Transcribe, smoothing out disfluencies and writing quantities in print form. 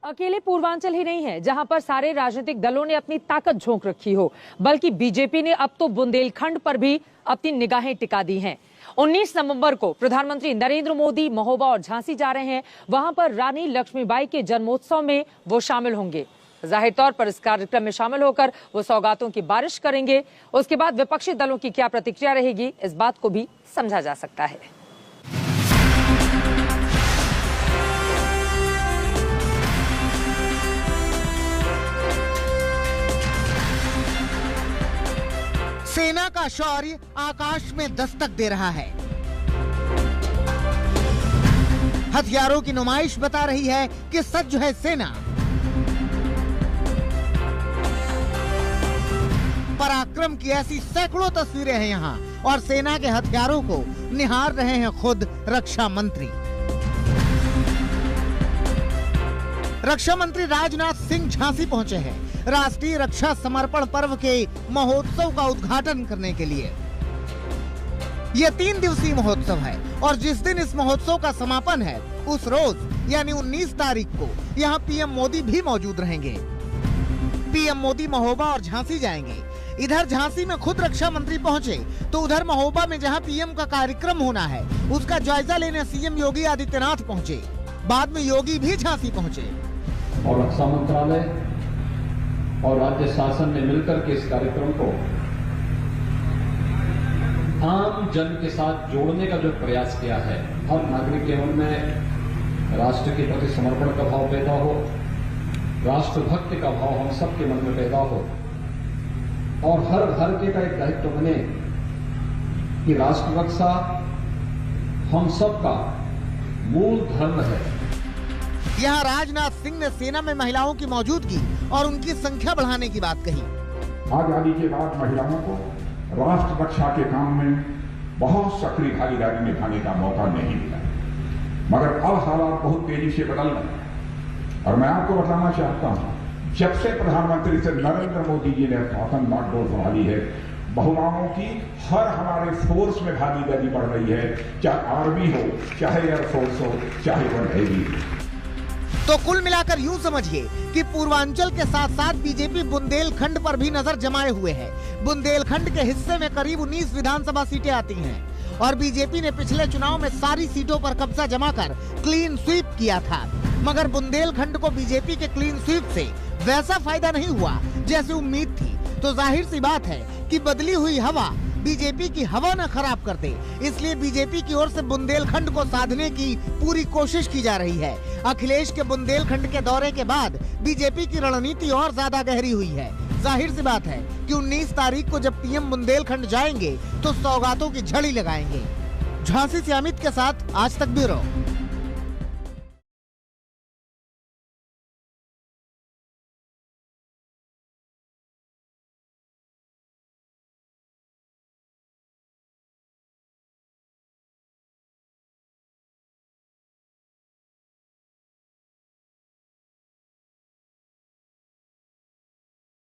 अकेले पूर्वांचल ही नहीं है जहां पर सारे राजनीतिक दलों ने अपनी ताकत झोंक रखी हो, बल्कि बीजेपी ने अब तो बुंदेलखंड पर भी अपनी निगाहें टिका दी हैं। 19 नवंबर को प्रधानमंत्री नरेंद्र मोदी महोबा और झांसी जा रहे हैं। वहां पर रानी लक्ष्मीबाई के जन्मोत्सव में वो शामिल होंगे। जाहिर तौर पर इस कार्यक्रम में शामिल होकर वो सौगातों की बारिश करेंगे। उसके बाद विपक्षी दलों की क्या प्रतिक्रिया रहेगी, इस बात को भी समझा जा सकता है। सेना का शौर्य आकाश में दस्तक दे रहा है। हथियारों की नुमाइश बता रही है कि सज्ज है सेना। पराक्रम की ऐसी सैकड़ों तस्वीरें हैं यहाँ, और सेना के हथियारों को निहार रहे हैं खुद रक्षा मंत्री। रक्षा मंत्री राजनाथ सिंह झांसी पहुंचे हैं राष्ट्रीय रक्षा समर्पण पर्व के महोत्सव का उद्घाटन करने के लिए। यह 3 दिवसीय महोत्सव है और जिस दिन इस महोत्सव का समापन है उस रोज यानी 19 तारीख को यहाँ पीएम मोदी भी मौजूद रहेंगे। पीएम मोदी महोबा और झांसी जाएंगे। इधर झांसी में खुद रक्षा मंत्री पहुंचे तो उधर महोबा में जहां पीएम का कार्यक्रम होना है उसका जायजा लेने सीएम योगी आदित्यनाथ पहुंचे। बाद में योगी भी झांसी पहुंचे और रक्षा मंत्रालय और राज्य शासन ने मिलकर के इस कार्यक्रम को आम जन के साथ जोड़ने का जो प्रयास किया है, हर नागरिक के मन में राष्ट्र के प्रति समर्पण का भाव पैदा हो, राष्ट्रभक्ति का भाव हम सबके मन में पैदा हो और हर भारतीय का एक दायित्व बने कि राष्ट्र रक्षा हम सबका मूल धर्म है। यहाँ राजनाथ सिंह ने सेना में महिलाओं की मौजूदगी और उनकी संख्या बढ़ाने की बात कही। आजादी के बाद महिलाओं को राष्ट्र रक्षा के काम में बहुत सक्रिय भागीदारी निभाने का मौका नहीं मिला, मगर अब हालात बहुत तेजी से बदल रहे और मैं आपको बताना चाहता हूँ, जब से प्रधानमंत्री से नरेंद्र मोदी जी ने शासन बागडोर संभाली है, महिलाओं की हर हमारे फोर्स में भागीदारी बढ़ रही है, चाहे आर्मी हो, चाहे एयरफोर्स हो, चाहे वो नेवी हो। तो कुल मिलाकर यूं समझिए कि पूर्वांचल के साथ साथ बीजेपी बुंदेलखंड पर भी नजर जमाए हुए है। बुंदेलखंड के हिस्से में करीब 19 विधानसभा सीटें आती हैं और बीजेपी ने पिछले चुनाव में सारी सीटों पर कब्जा जमाकर क्लीन स्वीप किया था, मगर बुंदेलखंड को बीजेपी के क्लीन स्वीप से वैसा फायदा नहीं हुआ जैसे उम्मीद थी। तो जाहिर सी बात है कि बदली हुई हवा बीजेपी की हवा न खराब कर दे, इसलिए बीजेपी की ओर से बुंदेलखंड को साधने की पूरी कोशिश की जा रही है। अखिलेश के बुंदेलखंड के दौरे के बाद बीजेपी की रणनीति और ज्यादा गहरी हुई है। जाहिर सी बात है कि 19 तारीख को जब पीएम बुंदेलखंड जाएंगे तो सौगातों की झड़ी लगाएंगे। झांसी से अमित के साथ आज तक ब्यूरो।